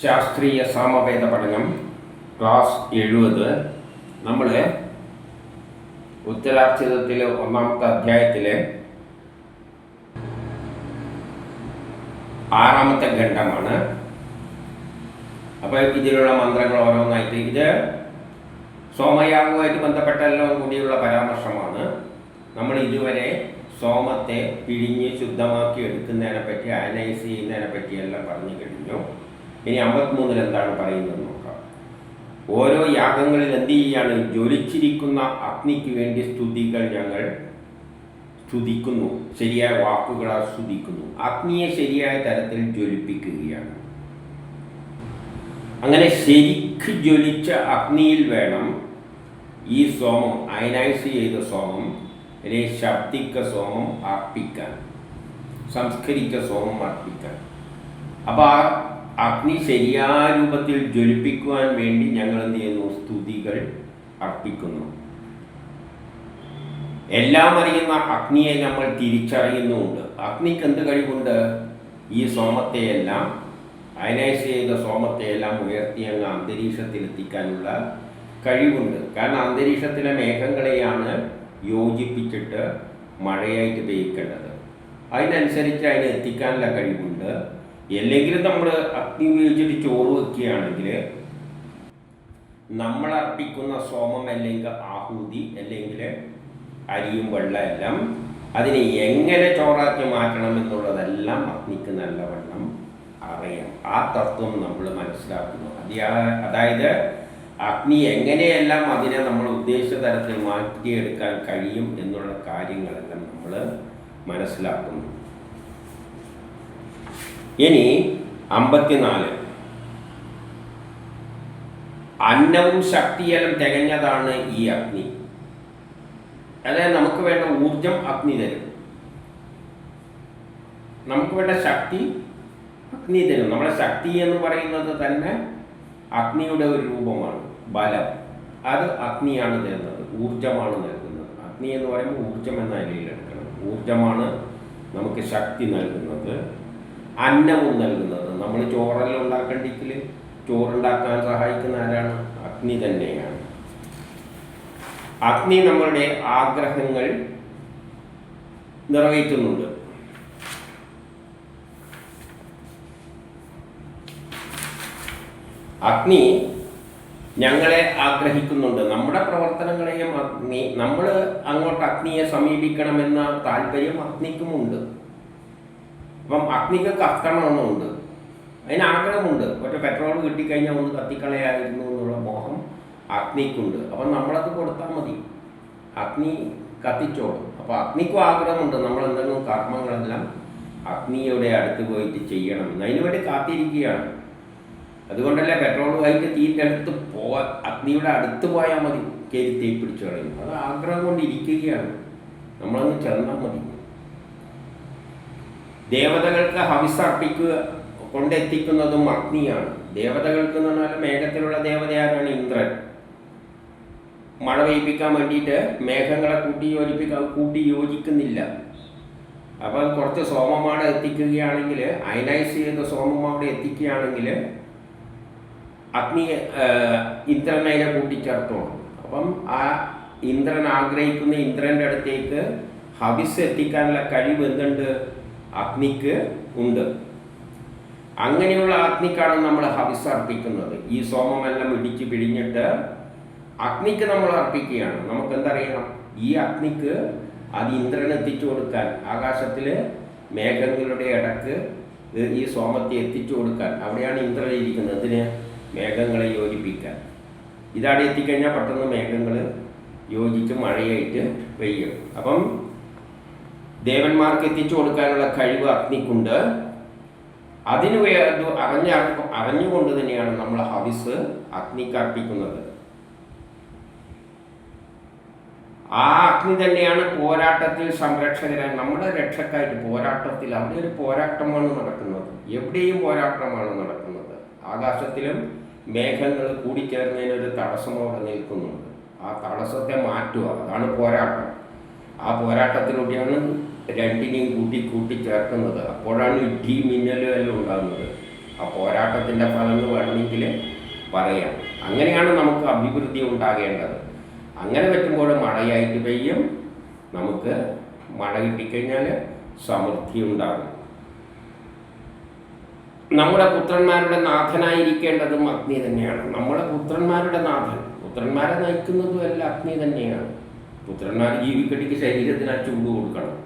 ശാസ്ത്രീയ സാമവേദ പഠനം ക്ലാസ് 70. നമ്മൾ ഉത്തരാർച്ചിതത്തിലെ 1-ാമത്തെ അധ്യായത്തിലെ 6-ാമത്തെ ഖണ്ഡമാണ്. അപ്പോൾ ഇതിലുള്ള മന്ത്രങ്ങൾ ഓരോന്നായിട്ട് ഇത് സോമയാഗവുമായിട്ട് ബന്ധപ്പെട്ട എല്ലാം കൂടിയുള്ള പരാമർശമാണ്. നമ്മൾ ഇതുവരെ സോമത്തെ പിഴിഞ്ഞ് ശുദ്ധമാക്കി എടുക്കുന്നതിനെ പറ്റി, അയനൈസ് ചെയ്യുന്നതിനെ പറ്റിയെല്ലാം പറഞ്ഞു കഴിഞ്ഞു. ഇനി 53 എന്താണ് പറയുന്നത് നോക്കാം. ഓരോ യാഗങ്ങളിൽ എന്ത് ചെയ്യാണ്? ജ്വലിച്ചിരിക്കുന്ന അഗ്നിക്ക് വേണ്ടി സ്തുതികൾ ഞങ്ങൾ സ്തുതിക്കുന്നു, ശരിയായ വാക്കുകളാൽ സ്തുതിക്കുന്നു. അഗ്നിയെ ശരിയായ തരത്തിൽ ജ്വലിപ്പിക്കുകയാണ്. അങ്ങനെ ശരിക്ക് ജ്വലിച്ച അഗ്നിയിൽ വേണം ഈ സോമം, അയനൈസ് ചെയ്ത സോമം അല്ലെങ്കിൽ ശബ്ദിക്ക സോമം അർപ്പിക്കാൻ, സംസ്കരിച്ച സോമം അർപ്പിക്കാൻ. അപ്പോൾ ആ അഗ്നി ശരിയായ രൂപത്തിൽ ജ്വലിപ്പിക്കുവാൻ വേണ്ടി ഞങ്ങൾ എന്ത് ചെയ്യുന്നു? സ്തുതികൾ അർപ്പിക്കുന്നു. എല്ലാം അറിയുന്ന അഗ്നിയെ നമ്മൾ തിരിച്ചറിയുന്നുമുണ്ട്. അഗ്നിക്ക് എന്ത് കഴിവുണ്ട്? ഈ സോമത്തെയെല്ലാം, അയനൈസ് ചെയ്ത സോമത്തെയെല്ലാം ഉയർത്തി അങ്ങ് അന്തരീക്ഷത്തിലെത്തിക്കാനുള്ള കഴിവുണ്ട്. കാരണം അന്തരീക്ഷത്തിലെ മേഘങ്ങളെയാണ് യോജിപ്പിച്ചിട്ട് മഴയായിട്ട് പെയ്യിക്കേണ്ടത്. അതിനനുസരിച്ച് അതിനെ എത്തിക്കാനുള്ള കഴിവുണ്ട്. അല്ലെങ്കിലും നമ്മൾ അഗ്നി ഉപയോഗിച്ചിട്ട് ചോറ് വയ്ക്കുകയാണെങ്കിൽ നമ്മൾ അർപ്പിക്കുന്ന സോമം അല്ലെങ്കിൽ ആഹൂതി അല്ലെങ്കിൽ അരിയും വെള്ളം എല്ലാം അതിനെ എങ്ങനെ ചോറാക്കി മാറ്റണം എന്നുള്ളതെല്ലാം അഗ്നിക്ക് നല്ലവണ്ണം അറിയാം. ആ തത്വം നമ്മൾ മനസ്സിലാക്കുന്നു. അതായത് അഗ്നി എങ്ങനെയെല്ലാം അതിനെ നമ്മൾ ഉദ്ദേശിച്ച തരത്തിൽ മാറ്റിയെടുക്കാൻ കഴിയും എന്നുള്ള കാര്യങ്ങളെല്ലാം നമ്മൾ മനസ്സിലാക്കുന്നു. ഇനി 54, അന്നവും ശക്തിയെല്ലാം തികഞ്ഞതാണ് ഈ അഗ്നി. അതായത് നമുക്ക് വേണ്ട ഊർജം അഗ്നി തരും, നമുക്ക് വേണ്ട ശക്തി അഗ്നി തരും. നമ്മുടെ ശക്തി എന്ന് പറയുന്നത് തന്നെ അഗ്നിയുടെ ഒരു രൂപമാണ്. ബലം അത് അഗ്നിയാണ് തരുന്നത്, ഊർജമാണ് നൽകുന്നത്. അഗ്നി എന്ന് പറയുമ്പോൾ ഊർജം എന്ന നിലയിൽ എടുക്കണം. ഊർജമാണ് നമുക്ക് ശക്തി നൽകുന്നത്, അന്നവും നൽകുന്നത്. നമ്മൾ ചോറെല്ലാം ഉണ്ടാക്കണ്ടെങ്കിൽ ചോറുണ്ടാക്കാൻ സഹായിക്കുന്ന ആരാണ്? അഗ്നി തന്നെയാണ്. അഗ്നി നമ്മളുടെ ആഗ്രഹങ്ങൾ നിറവേറ്റുന്നുണ്ട്. അഗ്നി ഞങ്ങളെ ആഗ്രഹിക്കുന്നുണ്ട്. നമ്മുടെ പ്രവർത്തനങ്ങളെയും അഗ്നി, നമ്മൾ അങ്ങോട്ട് അഗ്നിയെ സമീപിക്കണമെന്ന താല്പര്യം അഗ്നിക്കുമുണ്ട്. അപ്പം അഗ്നിക്ക് കത്തണമെന്നുണ്ട്, അതിന് ആഗ്രഹമുണ്ട്. പക്ഷേ പെട്രോൾ കിട്ടിക്കഴിഞ്ഞാൽ ഒന്ന് കത്തിക്കളയായിരുന്നു എന്നുള്ള മോഹം അഗ്നിക്കുണ്ട്. അപ്പം നമ്മളത് കൊടുത്താൽ മതി, അഗ്നി കത്തിച്ചോളും. അപ്പോൾ അഗ്നിക്കും ആഗ്രഹമുണ്ട് നമ്മൾ എന്തെങ്കിലും കർമ്മങ്ങളെല്ലാം അഗ്നിയുടെ അടുത്ത് പോയിട്ട് ചെയ്യണമെന്ന്. അതിനുവേണ്ടി കാത്തിരിക്കുകയാണ്. അതുകൊണ്ടല്ലേ പെട്രോളുമായിട്ട് തീൻ്റെ അടുത്ത് അഗ്നിയുടെ അടുത്ത് പോയാൽ മതി, കയറി തീ പിടിച്ചു കളയും. അത് ആഗ്രഹം കൊണ്ടിരിക്കുകയാണ്, നമ്മളൊന്ന് ചെന്നാൽ മതി. ദേവതകൾക്ക് ഹവിസർപ്പിക്കുക കൊണ്ടെത്തിക്കുന്നതും അഗ്നിയാണ്. ദേവതകൾക്ക് എന്ന് പറഞ്ഞാൽ മേഘത്തിലുള്ള ദേവതയാരാണ്? ഇന്ദ്രൻ. മഴ പെയ്യിപ്പിക്കാൻ വേണ്ടിയിട്ട് മേഘങ്ങളെ കൂട്ടി യോജിക്കുന്നില്ല. അപ്പം കുറച്ച് സോമമാട എത്തിക്കുകയാണെങ്കിൽ, അയനൈസ് ചെയ്ത സോമമാട എത്തിക്കുകയാണെങ്കിൽ അഗ്നി ഇന്ദ്രൻ അതിനെ കൂട്ടിച്ചേർത്തോളും. അപ്പം ആ ഇന്ദ്രൻ ആഗ്രഹിക്കുന്ന ഇന്ദ്രൻ്റെ അടുത്തേക്ക് ഹവിസ് എത്തിക്കാനുള്ള കഴിവ് എന്തുണ്ട്? അഗ്നിക്ക് ഉണ്ട്. അങ്ങനെയുള്ള അഗ്നിക്കാണ് നമ്മൾ ഹവിസ് അർപ്പിക്കുന്നത്. ഈ സോമമെല്ലാം ഇടിച്ച് പിഴിഞ്ഞിട്ട് അഗ്നിക്ക് നമ്മൾ അർപ്പിക്കുകയാണ്. നമുക്കെന്തറിയണം? ഈ അഗ്നിക്ക് അത് ഇന്ദ്രന് എത്തിച്ചു കൊടുക്കാൻ, ആകാശത്തിൽ മേഘങ്ങളുടെ ഇടക്ക് ഈ സോമത്തെ എത്തിച്ചു കൊടുക്കാൻ, അവിടെയാണ് ഇന്ദ്രൻ ഇരിക്കുന്നത്. അതിന് മേഘങ്ങളെ യോജിപ്പിക്കാൻ. ഇതവിടെ എത്തിക്കഴിഞ്ഞാൽ പെട്ടെന്ന് മേഘങ്ങൾ യോജിച്ച് മഴയായിട്ട് പെയ്യും. അപ്പം ദേവന്മാർക്ക് എത്തിച്ചു കൊടുക്കാനുള്ള കഴിവ് അഗ്നിക്കുണ്ട്. അതിന് അറിഞ്ഞുകൊണ്ട് തന്നെയാണ് നമ്മൾ ഹവിസ് അഗ്നിക്ക് അർപ്പിക്കുന്നത്. ആ അഗ്നി തന്നെയാണ് പോരാട്ടത്തിൽ സംരക്ഷകരായി, നമ്മുടെ രക്ഷക്കായിട്ട് പോരാട്ടത്തിൽ. അവിടെ ഒരു പോരാട്ടമാണ് നടക്കുന്നത്, എവിടെയും പോരാട്ടമാണ് നടക്കുന്നത്. ആകാശത്തിലും മേഘങ്ങൾ കൂടിച്ചേർന്നതിനൊരു തടസ്സം അവിടെ നിൽക്കുന്നുണ്ട്. ആ തടസ്സത്തെ മാറ്റുക, അതാണ് പോരാട്ടം. ആ പോരാട്ടത്തിലൂടെയാണ് രണ്ടിനെയും കൂട്ടി ചേർക്കുന്നത്. അപ്പോഴാണ് ഇടി മിന്നലും എല്ലാം ഉണ്ടാകുന്നത്. ആ പോരാട്ടത്തിൻ്റെ ഫലം എന്ന് വേണമെങ്കിൽ പറയാം. അങ്ങനെയാണ് നമുക്ക് അഭിവൃദ്ധി ഉണ്ടാകേണ്ടത്. അങ്ങനെ പറ്റുമ്പോൾ മഴയായിട്ട് പെയ്യും, നമുക്ക് മഴ കിട്ടിക്കഴിഞ്ഞാൽ സമൃദ്ധി ഉണ്ടാകും. നമ്മുടെ പുത്രന്മാരുടെ നാഥനായിരിക്കേണ്ടതും അഗ്നി തന്നെയാണ്. നമ്മുടെ പുത്രന്മാരുടെ നാഥൻ, പുത്രന്മാരെ നയിക്കുന്നതും എല്ലാം അഗ്നി തന്നെയാണ്. പുത്രന്മാർ ജീവിക്കട്ടിക്ക് ശരീരത്തിന് ആ ചൂട് കൊടുക്കണം.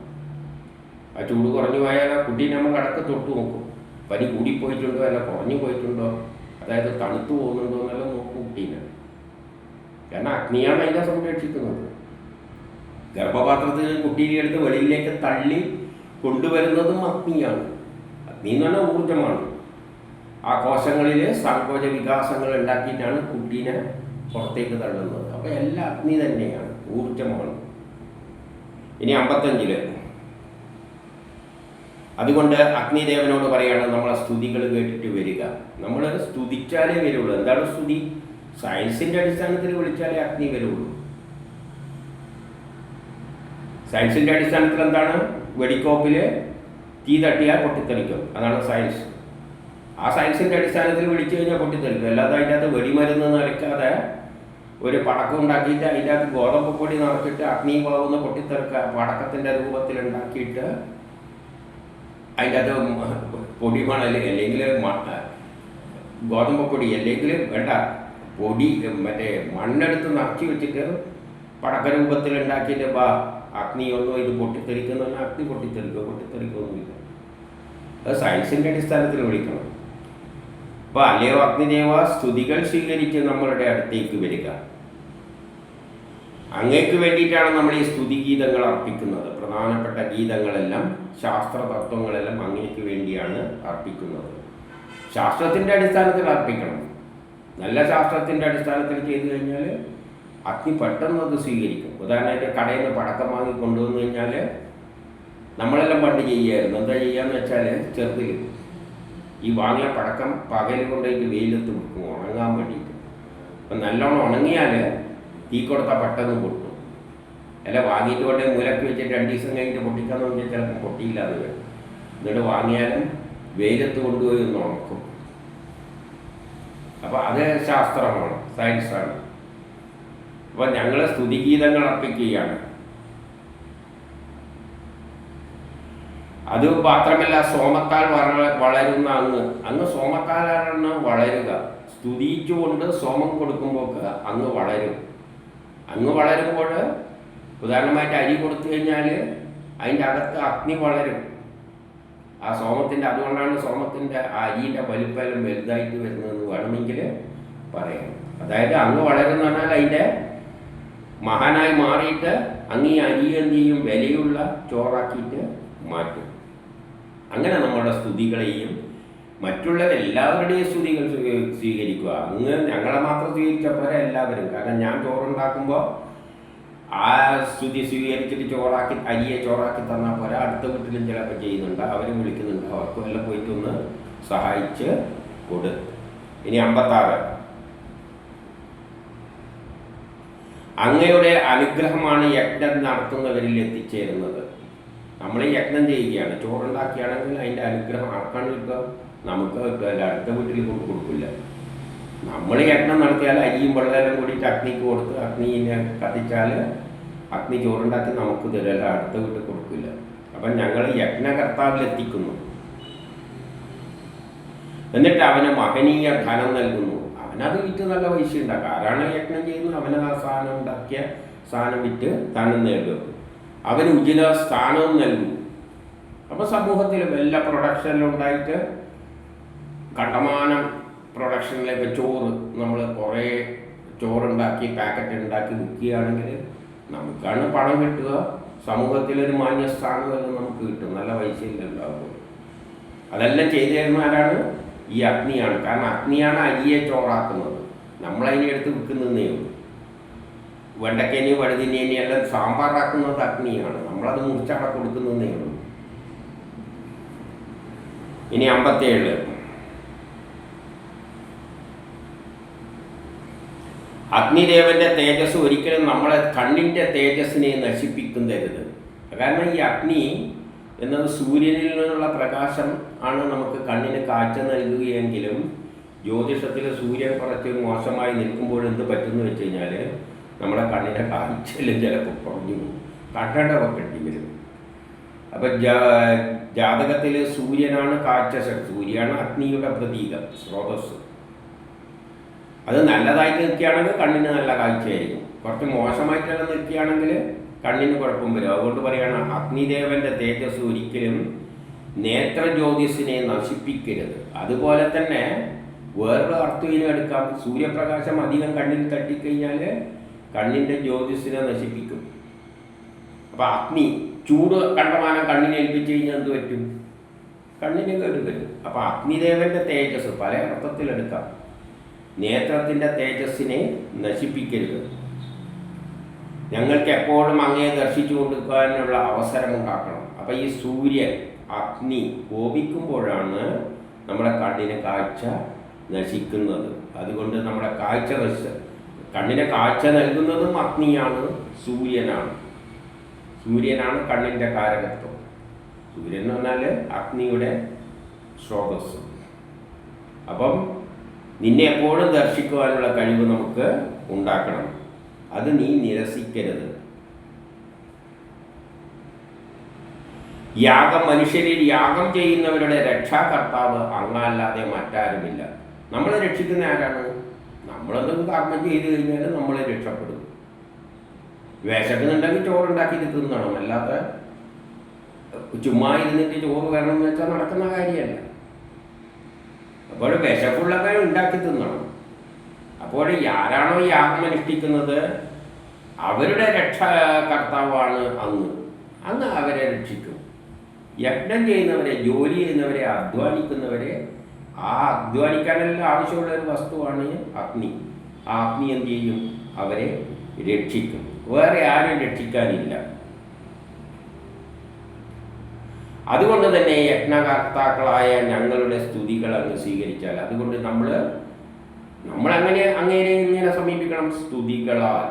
ആ ചൂട് കുറഞ്ഞു പോയാൽ ആ കുട്ടി നമ്മൾ അടക്കം തൊട്ട് നോക്കും. പനി കൂടിപ്പോയിട്ടുണ്ടോ അല്ല കുറഞ്ഞു പോയിട്ടുണ്ടോ, അതായത് തണുത്തു പോകുന്നുണ്ടോ എന്നെല്ലാം നോക്കും കുട്ടീനെ. കാരണം അഗ്നിയാണ് അതിനെ സംരക്ഷിക്കുന്നത്. ഗർഭപാത്രത്തിൽ കുട്ടീനെ എടുത്ത് വെളിയിലേക്ക് തള്ളി കൊണ്ടുവരുന്നതും അഗ്നിയാണ്. അഗ്നി എന്ന് പറഞ്ഞാൽ ഊർജമാണ്. ആ കോശങ്ങളിൽ സങ്കോച വികാസങ്ങൾ ഉണ്ടാക്കിയിട്ടാണ് കുട്ടീനെ പുറത്തേക്ക് തള്ളുന്നത്. അപ്പോൾ എല്ലാം അഗ്നി തന്നെയാണ്, ഊർജമാണ്. ഇനി 55 അതുകൊണ്ട് അഗ്നിദേവനോട് പറയാണ് നമ്മളെ സ്തുതികൾ കേട്ടിട്ട് വരിക. നമ്മൾ സ്തുതിച്ചാലേ വരുള്ളൂ. എന്താണ് സ്തുതി? സയൻസിൻ്റെ അടിസ്ഥാനത്തിൽ വിളിച്ചാലേ അഗ്നി വരുള്ളൂ. സയൻസിൻ്റെ അടിസ്ഥാനത്തിൽ എന്താണ്? വെടിക്കോപ്പിൽ തീ തട്ടിയാൽ പൊട്ടിത്തെറിക്കും, അതാണ് സയൻസ്. ആ സയൻസിൻ്റെ അടിസ്ഥാനത്തിൽ വിളിച്ചു കഴിഞ്ഞാൽ പൊട്ടിത്തെറിക്കും. അല്ലാതെ അതിൻ്റെ അകത്ത് വെടിമരുന്ന് നിറയ്ക്കാതെ ഒരു പടക്കം ഉണ്ടാക്കിയിട്ട് അതിൻ്റെ അകത്ത് ഗോതമ്പ് പൊടി നിറച്ചിട്ട് അഗ്നി പോകുന്ന പൊട്ടിത്തെറിക്കുക പടക്കത്തിൻ്റെ രൂപത്തിൽ ഉണ്ടാക്കിയിട്ട് അതിൻ്റെ അകത്ത് പൊടിമണൽ അല്ലെങ്കിൽ ഗോതമ്പ് പൊടി അല്ലെങ്കിൽ വേണ്ട പൊടി മറ്റേ മണ്ണെടുത്ത് നിറച്ച് വെച്ചിട്ട് പടക്ക രൂപത്തിൽ ഉണ്ടാക്കിയിട്ട് അഗ്നിയൊന്നും ഇത് പൊട്ടിത്തെറിക്കുന്ന അഗ്നി പൊട്ടിത്തെറിക്കൊന്നുമില്ല. അത് സയൻസിൻ്റെ അടിസ്ഥാനത്തിൽ വിളിക്കണം. അപ്പോൾ അല്ലയോ അഗ്നിദേവ, സ്തുതികൾ സ്വീകരിച്ച് നമ്മളുടെ അടുത്തേക്ക് വരിക. അങ്ങേക്ക് വേണ്ടിയിട്ടാണ് നമ്മൾ ഈ സ്തുതിഗീതങ്ങൾ അർപ്പിക്കുന്നത്. പ്രധാനപ്പെട്ട ഗീതങ്ങളെല്ലാം ശാസ്ത്ര തത്വങ്ങളെല്ലാം അങ്ങേക്ക് വേണ്ടിയാണ് അർപ്പിക്കുന്നത്. ശാസ്ത്രത്തിൻ്റെ അടിസ്ഥാനത്തിൽ അർപ്പിക്കണം. നല്ല ശാസ്ത്രത്തിൻ്റെ അടിസ്ഥാനത്തിൽ ചെയ്തു കഴിഞ്ഞാൽ അഗ്നി പെട്ടെന്ന് അത് സ്വീകരിക്കും. ഉദാഹരണമായിട്ട് കടയിൽ നിന്ന് പടക്കം വാങ്ങി കൊണ്ടുവന്നു കഴിഞ്ഞാൽ നമ്മളെല്ലാം പണ്ട് ചെയ്യുമായിരുന്നു. എന്താ ചെയ്യാന്ന് വെച്ചാൽ ചെറുതിൽ ഈ വാങ്ങിയ പടക്കം പകൽ കൊണ്ടുപോയിട്ട് വെയിലത്ത് വെക്കും ഉണങ്ങാൻ വേണ്ടിയിട്ട്. അപ്പം നല്ലോണം ഉണങ്ങിയാൽ തീ കൊടുത്താൽ പെട്ടെന്ന് പൊട്ടും. അല്ല വാങ്ങിയിട്ട് കൊണ്ട് മൂലക്ക് വെച്ചിട്ട് 2 ദിവസം കഴിഞ്ഞിട്ട് പൊട്ടിക്കാന്ന് പറഞ്ഞാൽ ചിലപ്പോൾ പൊട്ടിയില്ലാതെ വരും. എന്നിട്ട് വാങ്ങിയാലും വെയിലത്ത് കൊണ്ടുപോയി ഒന്ന് ഉണക്കും. അപ്പോൾ അത് ശാസ്ത്രമാണ്, സയൻസാണ്. അപ്പോൾ ഞങ്ങൾ സ്തുതിഗീതങ്ങൾ അർപ്പിക്കുകയാണ്. അത് മാത്രമല്ല, സോമത്താൽ വളരുന്ന അങ്ങ് സോമത്താലാണ് വളരുക. സ്തുതിച്ചുകൊണ്ട് സോമം കൊടുക്കുമ്പോൾ അങ്ങ് വളരും. അങ്ങ് വളരുമ്പോൾ ഉദാഹരണമായിട്ട് അരി കൊടുത്തു കഴിഞ്ഞാൽ അതിൻ്റെ അകത്ത് അഗ്നി വളരും. ആ സോമത്തിൻ്റെ, അതുകൊണ്ടാണ് സോമത്തിൻ്റെ അരിയുടെ വലിപ്പം വലുതായിട്ട് വരുന്നതെന്ന് വേണമെങ്കിൽ പറയാം. അതായത് അങ്ങ് വളരുന്ന പറഞ്ഞാൽ അതിൻ്റെ മഹാനായി മാറിയിട്ട് അങ്ങ് ഈ അരി എന്ത് ചെയ്യും, വിലയുള്ള ചോറാക്കിയിട്ട് മാറ്റും. അങ്ങനെ നമ്മുടെ സ്തുതികളെയും മറ്റുള്ളവരെല്ലാവരുടെയും സ്തുതികൾ സ്വീകരിക്കുക. അങ്ങ് ഞങ്ങളെ മാത്രം സ്വീകരിച്ചപ്പോഴേ എല്ലാവരും. കാരണം ഞാൻ ചോറുണ്ടാക്കുമ്പോൾ ആ സ്തുതി സ്വീകരിച്ചിട്ട് ചോറാക്കി അരിയെ ചോറാക്കി തന്നാൽ പോലെ അടുത്ത വീട്ടിലും ചിലപ്പോൾ ചെയ്യുന്നുണ്ട്, അവരും വിളിക്കുന്നുണ്ട്, അവർക്കും എല്ലാം പോയിട്ടൊന്ന് സഹായിച്ച് കൊടു. ഇനി 56 അങ്ങയുടെ അനുഗ്രഹമാണ് യജ്ഞം നടത്തുന്നവരിൽ എത്തിച്ചേരുന്നത്. നമ്മൾ യജ്ഞം ചെയ്യുകയാണ്, ചോറുണ്ടാക്കിയാണെങ്കിൽ അതിൻ്റെ അനുഗ്രഹം ആർക്കാണ് കിട്ടുക? നമുക്ക് കിട്ടുക, അല്ല അടുത്ത വീട്ടിൽ കൊണ്ട് കൊടുക്കില്ല. നമ്മൾ യജ്ഞം നടത്തിയാൽ അരിയും വെള്ളമെല്ലാം കൂടിയിട്ട് അഗ്നിക്ക് കൊടുത്ത് അഗ്നിനെ കത്തിച്ചാൽ അഗ്നി ചോറുണ്ടാക്കി നമുക്ക് തരില്ല, അടുത്ത വീട്ടിൽ കൊടുക്കില്ല. അപ്പം ഞങ്ങൾ യജ്ഞകർത്താവിലെത്തിക്കുന്നു. എന്നിട്ട് അവന് മഹനീയ ധനം നൽകുന്നു. അവനത് വിറ്റ് നല്ല പൈസ ഉണ്ടാക്കുക. ആരാണ് യജ്ഞം ചെയ്യുന്നത്? അവന് ആ സാധനം ഉണ്ടാക്കിയ സാധനം വിറ്റ് ധനം നേടുക. അവന് ഉചിത സ്ഥാനവും നൽകും. അപ്പോൾ സമൂഹത്തിൽ എല്ലാ പ്രൊഡക്ഷനിലും ഉണ്ടായിട്ട് കണ്ടമാനം പ്രൊഡക്ഷനിലേക്ക് ചോറ് നമ്മൾ കുറേ ചോറുണ്ടാക്കി പാക്കറ്റ് ഉണ്ടാക്കി വിൽക്കുകയാണെങ്കിൽ നമുക്കാണ് പണം കിട്ടുക. സമൂഹത്തിലൊരു മാന്യസ്ഥാനമെല്ലാം നമുക്ക് കിട്ടും, നല്ല പൈസയില്ലല്ലോ. അതെല്ലാം ചെയ്തു തരുന്ന ആരാണ്? ഈ അഗ്നിയാണ്. കാരണം അഗ്നിയാണ് അരിയെ ചോറാക്കുന്നത്. നമ്മളതിനെ എടുത്ത് വിൽക്കുന്നതേ ഉള്ളൂ. വെണ്ടക്കേനെയും വഴുതിനേനെയും എല്ലാം സാമ്പാറാക്കുന്നത് അഗ്നിയാണ്. നമ്മളത് മുറിച്ചവിടെ കൊടുക്കുന്നതേ ഉള്ളൂ. ഇനി 57 അഗ്നിദേവന്റെ തേജസ് ഒരിക്കലും നമ്മളെ കണ്ണിൻ്റെ തേജസ്സിനെ നശിപ്പിക്കുന്നരുത്. കാരണം ഈ അഗ്നി എന്നത് സൂര്യനിൽ നിന്നുള്ള പ്രകാശം ആണ് നമുക്ക് കണ്ണിന് കാഴ്ച നൽകുകയെങ്കിലും ജ്യോതിഷത്തിൽ സൂര്യൻ കുറച്ച് മോശമായി നിൽക്കുമ്പോൾ എന്ത് പറ്റുമെന്ന് വെച്ച് കഴിഞ്ഞാൽ നമ്മുടെ കണ്ണിൻ്റെ കാഴ്ചയിലും ചിലപ്പോൾ കുറഞ്ഞു പോകും, കണ്ണട വെക്കേണ്ടി വരും. അപ്പം ജാതകത്തിൽ സൂര്യനാണ് കാഴ്ച ശക്തി, സൂര്യനാണ് അഗ്നിയുടെ പ്രതീകം, സ്രോതസ്. അത് നല്ലതായിട്ട് നിൽക്കുകയാണെങ്കിൽ കണ്ണിന് നല്ല കാഴ്ചയായിരിക്കും, കുറച്ച് മോശമായിട്ടെല്ലാം നിൽക്കുകയാണെങ്കിൽ കണ്ണിന് കുഴപ്പം വരും. അതുകൊണ്ട് പറയുകയാണ് അഗ്നിദേവൻ്റെ തേജസ് ഒരിക്കലും നേത്രജ്യോതിസിനെ നശിപ്പിക്കരുത്. അതുപോലെ തന്നെ വേറൊരു അർത്ഥം എടുക്കാം, സൂര്യപ്രകാശം അധികം കണ്ണിൽ തട്ടിക്കഴിഞ്ഞാൽ കണ്ണിൻ്റെ ജ്യോതിസിനെ നശിപ്പിക്കും. അപ്പം അഗ്നി ചൂട് കണ്ടമാനം കണ്ണിനെ ഏൽപ്പിച്ച് കഴിഞ്ഞാൽ എന്ത് പറ്റും? കണ്ണിന് കേടുവരും. അപ്പം അഗ്നിദേവൻ്റെ തേജസ് പല അർത്ഥത്തിലെടുക്കാം. നേത്രത്തിൻ്റെ തേജസ്സിനെ നശിപ്പിക്കരുത്. ഞങ്ങൾക്ക് എപ്പോഴും അങ്ങയെ ദർശിച്ചു കൊടുക്കാനുള്ള അവസരം ഉണ്ടാക്കണം. അപ്പം ഈ സൂര്യൻ അഗ്നി കോപിക്കുമ്പോഴാണ് നമ്മുടെ കണ്ണിന് കാഴ്ച നശിക്കുന്നത്. അതുകൊണ്ട് നമ്മുടെ കണ്ണിന് കാഴ്ച നൽകുന്നതും അഗ്നിയാണ്, സൂര്യനാണ് കണ്ണിൻ്റെ കാരകത്വം. സൂര്യൻ എന്ന് പറഞ്ഞാൽ അഗ്നിയുടെ സ്രോതസ്. അപ്പം നിന്നെ എപ്പോഴും ദർശിക്കുവാനുള്ള കഴിവ് നമുക്ക് ഉണ്ടാക്കണം. അത് നീ നിരസിക്കരുത്. മനുഷ്യരിൽ യാഗം ചെയ്യുന്നവരുടെ രക്ഷാകർത്താവ് അങ്ങല്ലാതെ മറ്റാരുമില്ല. നമ്മളെ രക്ഷിക്കുന്ന ആരാണ്? നമ്മളെന്തെങ്കിലും കർമ്മം ചെയ്തു കഴിഞ്ഞാൽ നമ്മൾ രക്ഷപ്പെടും. വിശക്കുന്നുണ്ടെങ്കിൽ ചോറുണ്ടാക്കിയിട്ട് തിന്നണം, അല്ലാതെ ചുമ്മാ ഇരുന്നിട്ട് ചോറ് വേണമെന്ന് വെച്ചാൽ നടക്കുന്ന കാര്യമല്ല. അപ്പോൾ വിശപ്പുള്ളവരെ ഉണ്ടാക്കി തിന്നണം. അപ്പോൾ ആരാണോ യാഗം അനുഷ്ഠിക്കുന്നത് അവരുടെ രക്ഷാകർത്താവാണ് അങ്ങ് അവരെ രക്ഷിക്കും. യജ്ഞം ചെയ്യുന്നവരെ, ജോലി ചെയ്യുന്നവരെ, അധ്വാനിക്കുന്നവരെ, ആ അധ്വാനിക്കാനെല്ലാം ആവശ്യമുള്ള ഒരു വസ്തുവാണ് അഗ്നി. ആ അഗ്നി എന്ത് ചെയ്യും? അവരെ രക്ഷിക്കും. വേറെ ആരും രക്ഷിക്കാനില്ല. അതുകൊണ്ട് തന്നെ യജ്ഞകർത്താക്കളായ ഞങ്ങളുടെ സ്തുതികൾ അങ്ങ് സ്വീകരിച്ചാൽ, അതുകൊണ്ട് നമ്മളങ്ങനെ അങ്ങേരെ ഇങ്ങനെ സമീപിക്കണം. സ്തുതികളാൽ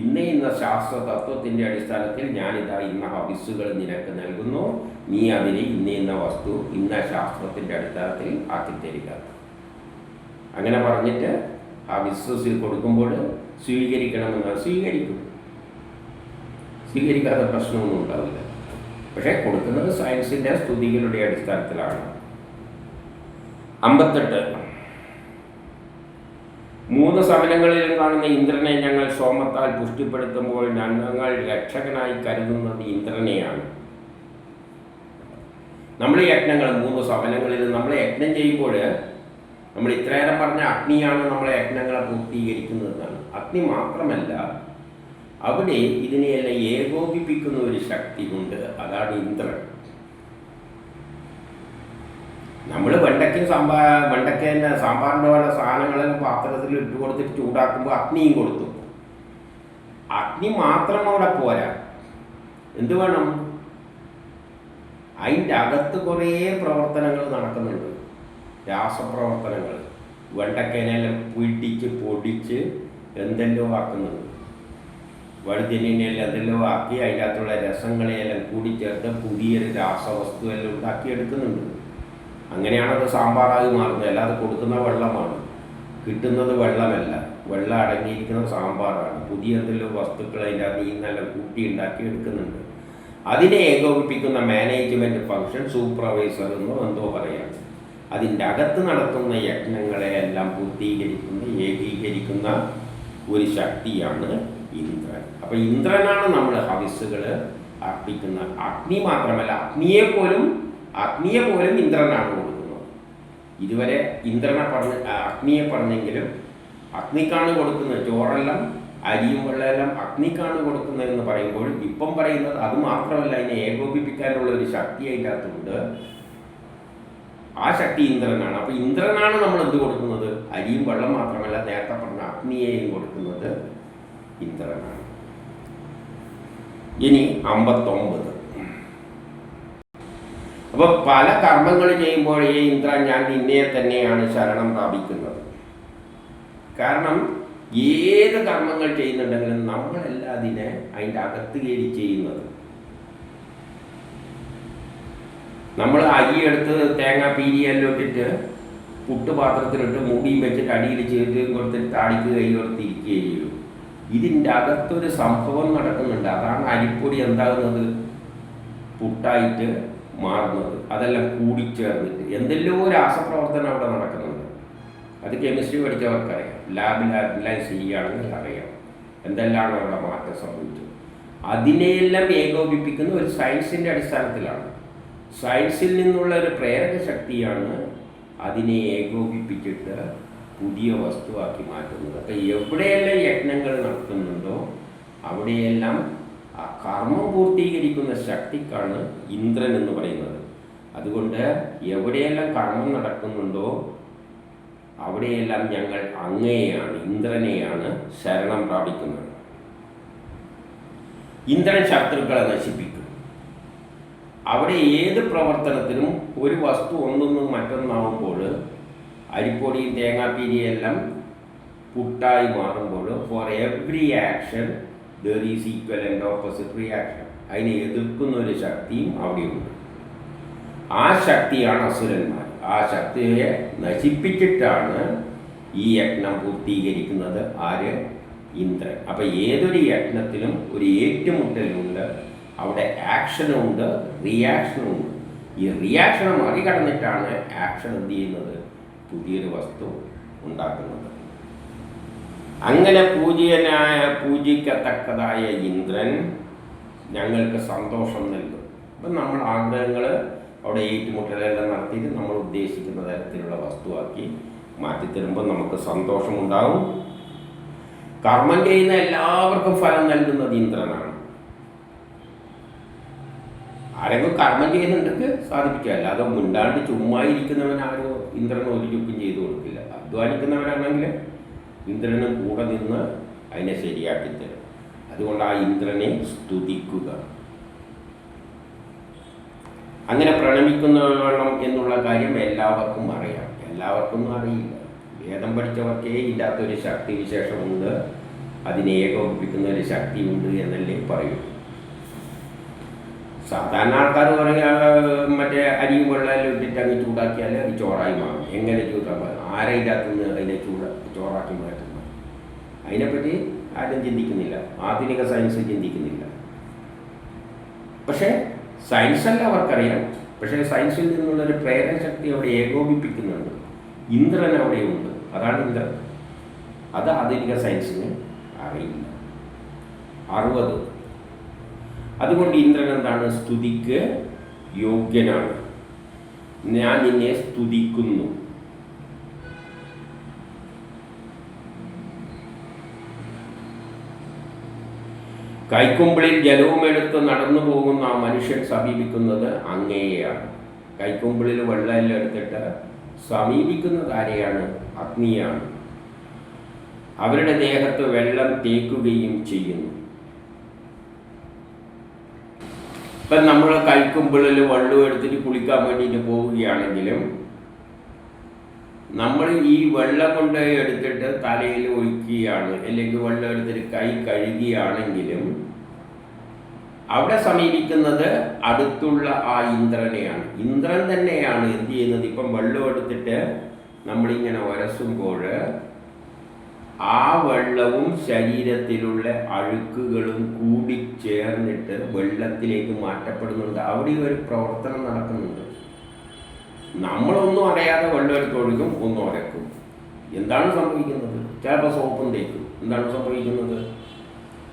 ഇന്ന ശാസ്ത്ര തത്വത്തിൻ്റെ അടിസ്ഥാനത്തിൽ ഞാനിതാ ഇന്ന ഹവിസ്സുകൾ നിനക്ക് നൽകുന്നു, നീ അതിനെ ഇന്ന വസ്തു ഇന്ന ശാസ്ത്രത്തിൻ്റെ അടിസ്ഥാനത്തിൽ ആക്കിത്തരിക. അങ്ങനെ പറഞ്ഞിട്ട് ഹവിസ്സ് കൊടുക്കുമ്പോൾ സ്വീകരിക്കണമെന്ന് സ്വീകരിക്കാത്ത പ്രശ്നമൊന്നും ഉണ്ടാവില്ല. പക്ഷേ കൊടുക്കുന്നത് സയൻസിൻ്റെ സ്തുതികളുടെ അടിസ്ഥാനത്തിലാണ്. 58 3 സമനങ്ങളിലും കാണുന്ന ഇന്ദ്രനെ ഞങ്ങൾ സോമത്താൽ പുഷ്ടിപ്പെടുത്തുമ്പോൾ ഞങ്ങൾ രക്ഷകനായി കരുതുന്നത് ഇന്ദ്രനെയാണ്. നമ്മൾ യജ്ഞങ്ങൾ 3 സമനങ്ങളിൽ നമ്മൾ യജ്ഞം ചെയ്യുമ്പോൾ നമ്മൾ ഇത്രയേറെ പറഞ്ഞ അഗ്നിയാണ് നമ്മളെ യജ്ഞങ്ങളെ പൂർത്തീകരിക്കുന്നതെന്നാണ്. അഗ്നി മാത്രമല്ല, അവിടെ ഇതിനെയെല്ലാം ഏകോപിപ്പിക്കുന്ന ഒരു ശക്തി ഉണ്ട്, അതാണ് ഇന്ദ്രൻ. നമ്മൾ വെണ്ടയ്ക്ക് തന്നെ സാമ്പാറിൻ്റെ പോലെ സാധനങ്ങളെല്ലാം പാത്രത്തിൽ ഇട്ട് കൊടുത്തിട്ട് ചൂടാക്കുമ്പോൾ അഗ്നിയും കൊടുത്തു. അഗ്നി മാത്രം അവിടെ പോരാ, എന്ത് വേണം? അതിൻ്റെ അകത്ത് കുറേ പ്രവർത്തനങ്ങൾ നടക്കുന്നുണ്ട്, രാസപ്രവർത്തനങ്ങൾ. വെണ്ടയ്ക്കനെല്ലാം പിടിച്ച് പൊടിച്ച് എന്തെല്ലോ ആക്കുന്നുണ്ട്, വഴുതിനെല്ലാം എന്തെല്ലോ ആക്കി അതിൻ്റെ അകത്തുള്ള രസങ്ങളെയെല്ലാം കൂടി ചേർത്ത് പുതിയൊരു രാസവസ്തുവെല്ലാം ഉണ്ടാക്കിയെടുക്കുന്നുണ്ട്. അങ്ങനെയാണത് സാമ്പാറായി മാറുന്നത്. അല്ലാതെ കൊടുക്കുന്ന വെള്ളമാണ്, കിട്ടുന്നത് വെള്ളമല്ല, വെള്ളം അടങ്ങിയിരിക്കുന്ന സാമ്പാറാണ്. പുതിയ എന്തെങ്കിലും വസ്തുക്കൾ അതിൻ്റെ അകത്ത് നിന്നെല്ലാം കൂട്ടി ഉണ്ടാക്കി എടുക്കുന്നുണ്ട്. അതിനെ ഏകോപിപ്പിക്കുന്ന മാനേജ്മെൻറ്റ് ഫംഗ്ഷൻ സൂപ്പർവൈസർ എന്നോ എന്തോ പറയാം. അതിൻ്റെ അകത്ത് നടത്തുന്ന യജ്ഞങ്ങളെ എല്ലാം പൂർത്തീകരിക്കുന്ന ഏകീകരിക്കുന്ന ഒരു ശക്തിയാണ് ഇന്ദ്രൻ. അപ്പോൾ ഇന്ദ്രനാണ് നമ്മൾ ഹവിസ്സുകൾ അർപ്പിക്കുന്നത്. അഗ്നി മാത്രമല്ല, അഗ്നിയെ പോലും ഇന്ദ്രനാണ് കൊടുക്കുന്നത്. ഇതുവരെ അഗ്നിയെ പറഞ്ഞെങ്കിലും അഗ്നിക്കാണ് കൊടുക്കുന്നത്. ചോറെല്ലാം അരിയും വെള്ളമെല്ലാം അഗ്നിക്കാണ് കൊടുക്കുന്നതെന്ന് പറയുമ്പോൾ ഇപ്പം പറയുന്നത് അത് മാത്രമല്ല, അതിനെ ഏകോപിപ്പിക്കാനുള്ള ഒരു ശക്തി അതിൻ്റെ അകത്തുണ്ട്. ആ ശക്തി ഇന്ദ്രനാണ്. അപ്പോൾ ഇന്ദ്രനാണ് നമ്മൾ എന്ത് കൊടുക്കുന്നത്? അരിയും വെള്ളം മാത്രമല്ല, നേരത്തെ പറഞ്ഞ അഗ്നിയെയും കൊടുക്കുന്നത് ഇന്ദ്രനാണ്. ഇനി 59. അപ്പോൾ പല കർമ്മങ്ങൾ ചെയ്യുമ്പോഴേ ഇന്ദ്രൻ ഞാൻ നിന്നെ തന്നെയാണ് ശരണം പ്രാപിക്കുന്നത്. കാരണം ഏത് കർമ്മങ്ങൾ ചെയ്യുന്നുണ്ടെങ്കിലും നമ്മളല്ല അതിനെ അതിൻ്റെ അകത്ത് കയറി ചെയ്യുന്നത്. നമ്മൾ അരി എടുത്ത് തേങ്ങ പീരിയെല്ലാം ഇട്ടിട്ട് പുട്ടുപാത്രത്തിലിട്ട് മൂടിയും വെച്ചിട്ട് അടിയിൽ ചേർത്ത് കൊടുത്തിട്ട് താടിക്ക് കൈ കൊടുത്തിരിക്കുകയും ചെയ്യും. ഇതിൻ്റെ അകത്തൊരു സംഭവം നടക്കുന്നുണ്ട്. അതാണ് അരിപ്പൊടി എന്താകുന്നത്, പുട്ടായിട്ട് മാറുന്നത്. അതെല്ലാം കൂടിച്ചേർന്നിട്ട് എന്തെല്ലോ രാസപ്രവർത്തനം അവിടെ നടക്കുന്നുണ്ട്. അത് കെമിസ്ട്രി പഠിച്ചവർക്കറിയാം, ലാബിലെല്ലാം ചെയ്യുകയാണെങ്കിൽ അറിയാം എന്തെല്ലാം അവിടെ മാറ്റം സംഭവിച്ചത്. അതിനെയെല്ലാം ഏകോപിപ്പിക്കുന്ന ഒരു സയൻസിൻ്റെ അടിസ്ഥാനത്തിലാണ്. സയൻസിൽ നിന്നുള്ള ഒരു പ്രേരക ശക്തിയാണ് അതിനെ ഏകോപിപ്പിച്ചിട്ട് പുതിയ വസ്തുവാക്കി മാറ്റുന്നത്. അപ്പോൾ എവിടെയെല്ലാം യജ്ഞങ്ങൾ നടത്തുന്നുണ്ടോ അവിടെയെല്ലാം ആ കർമ്മം പൂർത്തീകരിക്കുന്ന ശക്തിക്കാണ് ഇന്ദ്രൻ എന്ന് പറയുന്നത്. അതുകൊണ്ട് എവിടെയെല്ലാം കർമ്മം നടക്കുന്നുണ്ടോ അവിടെയെല്ലാം ഞങ്ങൾ അങ്ങയെയാണ്, ഇന്ദ്രനെയാണ് ശരണം പ്രാപിക്കുന്നത്. ഇന്ദ്രൻ ശത്രുക്കളെ നശിപ്പിക്കും. അവിടെ ഏത് പ്രവർത്തനത്തിനും ഒരു വസ്തു ഒന്നൊന്നും മറ്റൊന്നാവുമ്പോൾ, അരിപ്പൊടിയും തേങ്ങാപ്പീരിയെല്ലാം പുട്ടായി മാറുമ്പോൾ, for every action there is equal and opposite reaction. അതിനെ എതിർക്കുന്ന ഒരു ശക്തിയും അവിടെയുണ്ട്. ആ ശക്തിയാണ് അസുരന്മാർ. ആ ശക്തിയെ നശിപ്പിച്ചിട്ടാണ് ഈ യജ്ഞം പൂർത്തീകരിക്കുന്നത്. ആര്? ഇന്ദ്രൻ. അപ്പം ഏതൊരു യജ്ഞത്തിലും ഒരു ഏറ്റുമുട്ടലുണ്ട്, അവിടെ ആക്ഷനും ഉണ്ട്, റിയാക്ഷനും ഉണ്ട്. ഈ റിയാക്ഷനെ മറികടന്നിട്ടാണ് ആക്ഷൻ എന്ത് ചെയ്യുന്നത്, പുതിയൊരു വസ്തു ഉണ്ടാക്കുന്നത്. അങ്ങനെ പൂജിക്കത്തക്കതായ ഇന്ദ്രൻ ഞങ്ങൾക്ക് സന്തോഷം നൽകും. അപ്പം നമ്മൾ ആഗ്രഹങ്ങൾ അവിടെ ഏറ്റുമുട്ടലെല്ലാം നടത്തിയിട്ട് നമ്മൾ ഉദ്ദേശിക്കുന്ന തരത്തിലുള്ള വസ്തുവാക്കി മാറ്റിത്തരുമ്പോൾ നമുക്ക് സന്തോഷമുണ്ടാവും. കർമ്മം ചെയ്യുന്ന എല്ലാവർക്കും ഫലം നൽകുന്നത് ഇന്ദ്രനാണ്. ആരെങ്കിലും കർമ്മം ചെയ്യുന്നുണ്ടെങ്കിൽ സാധിപ്പിക്കുക. അല്ലാതെ മുണ്ടാണ്ട് ചുമ്മാ ഇരിക്കുന്നവൻ ആരോ ഇന്ദ്രന് ഒരു ചുക്കും ചെയ്തു കൊടുക്കില്ല. അധ്വാനിക്കുന്നവരാണെങ്കിൽ ഇന്ദ്രന് കൂടെ നിന്ന് അതിനെ ശരിയാക്കി തരും. അതുകൊണ്ട് ആ ഇന്ദ്രനെ സ്തുതിക്കുക. അങ്ങനെ പ്രണമിക്കുന്നവണം എന്നുള്ള കാര്യം എല്ലാവർക്കും അറിയാം. എല്ലാവർക്കും അറിയില്ല. വേദം പഠിച്ചവർക്കേ ഇല്ലാത്തൊരു ശക്തി വിശേഷമുണ്ട്, അതിനെ ഏകോപിപ്പിക്കുന്ന ഒരു ശക്തിയുണ്ട് എന്നല്ലേ പറയൂ. സാധാരണ ആൾക്കാർ പറയുക മറ്റേ അരിയും വെള്ളമെല്ലാം ഇട്ടിട്ട് അങ്ങ് ചൂടാക്കിയാൽ അത് ചോറായി മാറും. എങ്ങനെ ചൂടാക്കാൻ, ആരെ ഇതിനകത്തുനിന്ന് അതിനെ ചോറാക്കി മാറ്റുന്നത്, അതിനെപ്പറ്റി ആരും ചിന്തിക്കുന്നില്ല. ആധുനിക സയൻസ് ചിന്തിക്കുന്നില്ല. പക്ഷേ സയൻസല്ല അവർക്കറിയാം. പക്ഷേ സയൻസിൽ നിന്നുള്ളൊരു പ്രേരണ ശക്തി അവിടെ ഏകോപിപ്പിക്കുന്നുണ്ട്. ഇന്ദ്രൻ അവിടെയുണ്ട്. അതാണ് ഇന്ദ്രൻ. അത് ആധുനിക സയൻസിന് അറിയില്ല. 60. അതുകൊണ്ട് ഇന്ദ്രൻ എന്താണ്? സ്തുതിക്ക് യോഗ്യനാണ്. ഞാൻ നിന്നെ സ്തുതിക്കുന്നു. കൈക്കുമ്പിളിൽ ജലവുമെടുത്ത് നടന്നു പോകുന്ന ആ മനുഷ്യൻ സമീപിക്കുന്നത് അങ്ങയെയാണ്. കൈക്കുമ്പിളിൽ വെള്ളമെല്ലാം എടുത്തിട്ട് സമീപിക്കുന്നത് ആരെയാണ്? അഗ്നിയാണ്. അവരുടെ ദേഹത്ത് വെള്ളം തേക്കുകയും ചെയ്യുന്നു. ഇപ്പം നമ്മൾ കൈക്കുമ്പിളിൽ വെള്ളം എടുത്തിട്ട് കുളിക്കാൻ വേണ്ടിയിട്ട് പോവുകയാണെങ്കിലും നമ്മൾ ഈ വെള്ളം കൊണ്ട് എടുത്തിട്ട് തലയിൽ ഒഴിക്കുകയാണ്, അല്ലെങ്കിൽ വെള്ളം എടുത്തിട്ട് കൈ കഴുകുകയാണെങ്കിലും അവിടെ സമീപിക്കുന്നത് അടുത്തുള്ള ആ ഇന്ദ്രനെയാണ്. ഇന്ദ്രൻ തന്നെയാണ് എന്ത് ചെയ്യുന്നത്? ഇപ്പം വെള്ളം എടുത്തിട്ട് നമ്മളിങ്ങനെ ഉരസുമ്പോൾ ആ വെള്ളവും ശരീരത്തിലുള്ള അഴുക്കുകളും കൂടി ചേർന്നിട്ട് വെള്ളത്തിലേക്ക് മാറ്റപ്പെടുന്നുണ്ട്. അവിടെ ഒരു പ്രവർത്തനം നടക്കുന്നുണ്ട്. നമ്മളൊന്നും അറിയാതെ വെള്ളം എടുത്തൊഴിക്കും, ഒന്നും ഉരക്കും. എന്താണ് സംഭവിക്കുന്നത്? ചിലപ്പോൾ സോപ്പും തേക്കും. എന്താണ് സംഭവിക്കുന്നത്?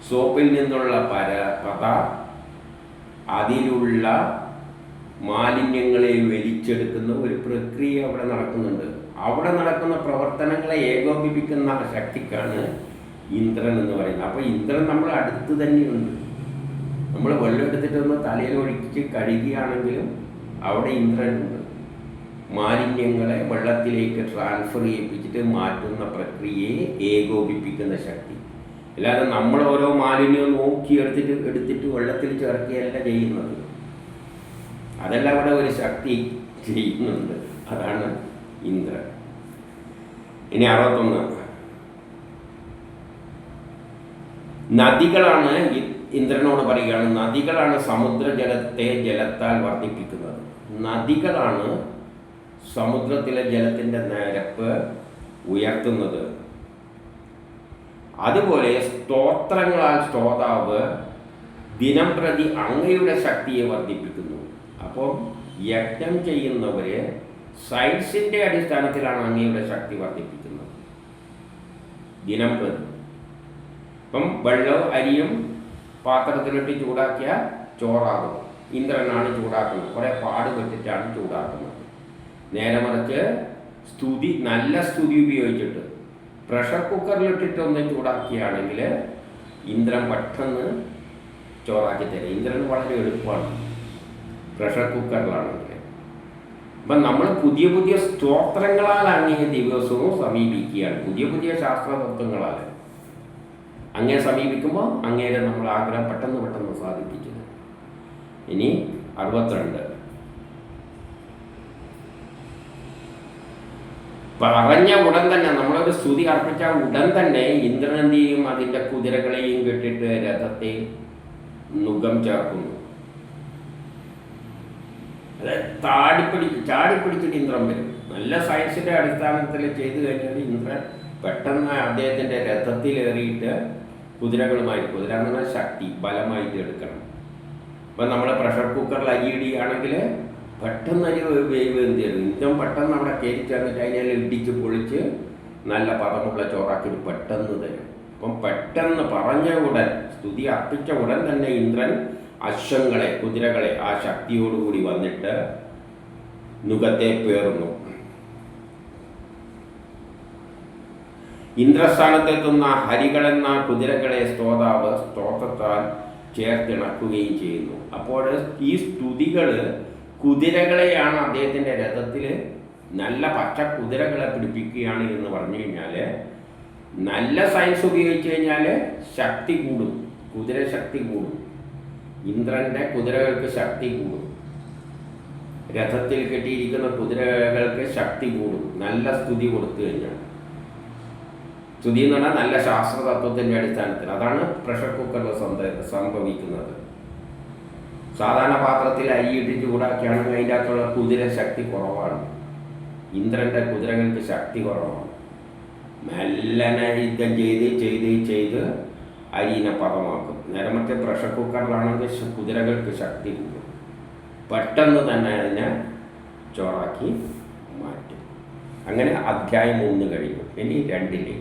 സോപ്പിൽ നിന്നുള്ള പത അതിലുള്ള മാലിന്യങ്ങളെ വലിച്ചെടുക്കുന്ന ഒരു പ്രക്രിയ അവിടെ നടക്കുന്നുണ്ട്. അവിടെ നടക്കുന്ന പ്രവർത്തനങ്ങളെ ഏകോപിപ്പിക്കുന്ന ശക്തിക്കാണ് ഇന്ദ്രൻ എന്ന് പറയുന്നത്. അപ്പോൾ ഇന്ദ്രൻ നമ്മൾ അടുത്ത് തന്നെയുണ്ട്. നമ്മൾ വെള്ളം എടുത്തിട്ടൊന്ന് തലയിൽ ഒഴിച്ച് കഴുകുകയാണെങ്കിലും അവിടെ ഇന്ദ്രനുണ്ട്. മാലിന്യങ്ങളെ വെള്ളത്തിലേക്ക് ട്രാൻസ്ഫർ ചെയ്യിപ്പിച്ചിട്ട് മാറ്റുന്ന പ്രക്രിയയെ ഏകോപിപ്പിക്കുന്ന ശക്തി. അല്ലാതെ നമ്മൾ ഓരോ മാലിന്യവും നോക്കി എടുത്തിട്ട് വെള്ളത്തിൽ ചേർക്കുകയല്ല ചെയ്യുന്നത്. അതെല്ലാം അവിടെ ഒരു ശക്തി ചെയ്യുന്നുണ്ട്. അതാണ് ഇന്ദ്രൻ. ഇനി 61. നദികളാണ്, ഇന്ദ്രനോട് പറയുകയാണ്, നദികളാണ് സമുദ്രജലത്തെ ജലത്താൽ വർദ്ധിപ്പിക്കുന്നത്. നദികളാണ് സമുദ്രത്തിലെ ജലത്തിൻ്റെ നിരപ്പ് ഉയർത്തുന്നത്. അതുപോലെ സ്തോത്രങ്ങളാൽ ശ്രോതാവ് ദിനം പ്രതി അങ്ങയുടെ ശക്തിയെ വർദ്ധിപ്പിക്കുന്നു. അപ്പോൾ യജ്ഞം ചെയ്യുന്നവർ സയൻസിൻ്റെ അടിസ്ഥാനത്തിലാണ് അങ്ങയുടെ ശക്തി വർദ്ധിപ്പിക്കുന്നത് ദിനം പ്രതി. ഇപ്പം വെള്ളവും അരിയും പാത്രത്തിലിട്ട് ചൂടാക്കിയാൽ ചോറാകും. ഇന്ദ്രനാണ് ചൂടാക്കുന്നത്, കുറേ പാടുപെട്ടിട്ടാണ് ചൂടാക്കുന്നത്. നേരെ മറിച്ച് നല്ല സ്തുതി ഉപയോഗിച്ചിട്ട് പ്രഷർ കുക്കറിലിട്ടിട്ട് ഒന്ന് ചൂടാക്കിയാണെങ്കിൽ ഇന്ദ്രൻ പെട്ടെന്ന് ചോറാക്കി തരും. ഇന്ദ്രൻ വളരെ എളുപ്പമാണ് പ്രഷർ കുക്കറിലാണെങ്കിൽ. അപ്പം നമ്മൾ പുതിയ പുതിയ സ്തോത്രങ്ങളാൽ അങ്ങേ ദിവസവും സമീപിക്കുകയാണ്, പുതിയ പുതിയ ശാസ്ത്രതത്വങ്ങളാൽ അങ്ങേ സമീപിക്കുമ്പോൾ അങ്ങേരെ നമ്മൾ ആഗ്രഹം പെട്ടെന്ന് സാധിപ്പിക്കുന്നത്. ഇനി 62 പറഞ്ഞ ഉടൻ തന്നെ നമ്മളൊരു സ്തുതി അർപ്പിച്ച ഉടൻ തന്നെ ഇന്ദ്രൻ എന്ത് ചെയ്യും? അതിൻ്റെ കുതിരകളെയും കെട്ടിട്ട് രഥത്തെ നുകം ചേർക്കുന്നു. ചാടിപ്പിടിച്ചിട്ട് ഇന്ദ്രൻ വരും. നല്ല സയൻസിൻ്റെ അടിസ്ഥാനത്തിൽ ചെയ്തു കഴിഞ്ഞാൽ ഇന്ദ്രൻ പെട്ടെന്ന് അദ്ദേഹത്തിൻ്റെ രഥത്തിലേറിയിട്ട് കുതിര എന്ന് പറഞ്ഞാൽ ശക്തി ബലമായിട്ട് എടുക്കണം. അപ്പം നമ്മൾ പ്രഷർ കുക്കറിൽ അരിയിടുകയാണെങ്കിൽ പെട്ടെന്ന് അരി വേവ് എന്ത് ചെയ്യും? ഇന്ദ്രൻ പെട്ടെന്ന് അവിടെ കയറ്റി ചേർന്നിട്ട് അതിനെ ഇടിച്ച് പൊളിച്ച് നല്ല പദമുള്ള ചോറാക്കിയിട്ട് പെട്ടെന്ന് തരും. അപ്പം പെട്ടെന്ന് പറഞ്ഞ ഉടൻ, സ്തുതി അർപ്പിച്ച ഉടൻ തന്നെ ഇന്ദ്രൻ അശ്വങ്ങളെ, കുതിരകളെ ആ ശക്തിയോടുകൂടി വന്നിട്ട് നുകത്തെ പേറുന്നു. ഇന്ദ്രസ്ഥാനത്തെത്തുന്ന ഹരികളെന്ന കുതിരകളെ സ്തോതാവ് സ്തോത്രത്താൽ ചേർത്തിണക്കുകയും ചെയ്യുന്നു. അപ്പോൾ ഈ സ്തുതികൾ കുതിരകളെയാണ് അദ്ദേഹത്തിൻ്റെ രഥത്തിൽ നല്ല പച്ച കുതിരകളെ പിടിപ്പിക്കുകയാണ് എന്ന് പറഞ്ഞു കഴിഞ്ഞാൽ, നല്ല സയൻസ് ഉപയോഗിച്ച് കഴിഞ്ഞാൽ ശക്തി കൂടും, കുതിര ശക്തി കൂടും, ഇന്ദ്രൻ്റെ കുതിരകൾക്ക് ശക്തി കൂടും, രഥത്തിൽ കെട്ടിയിരിക്കുന്ന കുതിരകൾക്ക് ശക്തി കൂടും നല്ല സ്തുതി കൊടുത്തു കഴിഞ്ഞാൽ. സ്തുതി എന്ന് പറഞ്ഞാൽ നല്ല ശാസ്ത്രതത്വത്തിൻ്റെ അടിസ്ഥാനത്തിൽ. അതാണ് പ്രഷർ കുക്കറിൽ സംഭവിക്കുന്നത്. സാധാരണ പാത്രത്തിൽ അരിയിട്ട് ചൂടാക്കിയാണെങ്കിൽ അതിൻ്റെ അകത്തുള്ള കുതിര ശക്തി കുറവാണ്, ഇന്ദ്രൻ്റെ കുതിരകൾക്ക് ശക്തി കുറവാണ്. മെല്ലനെ യുദ്ധം ചെയ്ത് അരിനെ പദമാക്കും. നേരെ മറ്റേ പ്രഷർ കുക്കറിലാണെങ്കിൽ കുതിരകൾക്ക് ശക്തി കൂടും, പെട്ടെന്ന് തന്നെ അതിനെ ചോറാക്കി മാറ്റും. അങ്ങനെ അധ്യായം 1 കഴിഞ്ഞു. ഇനി 2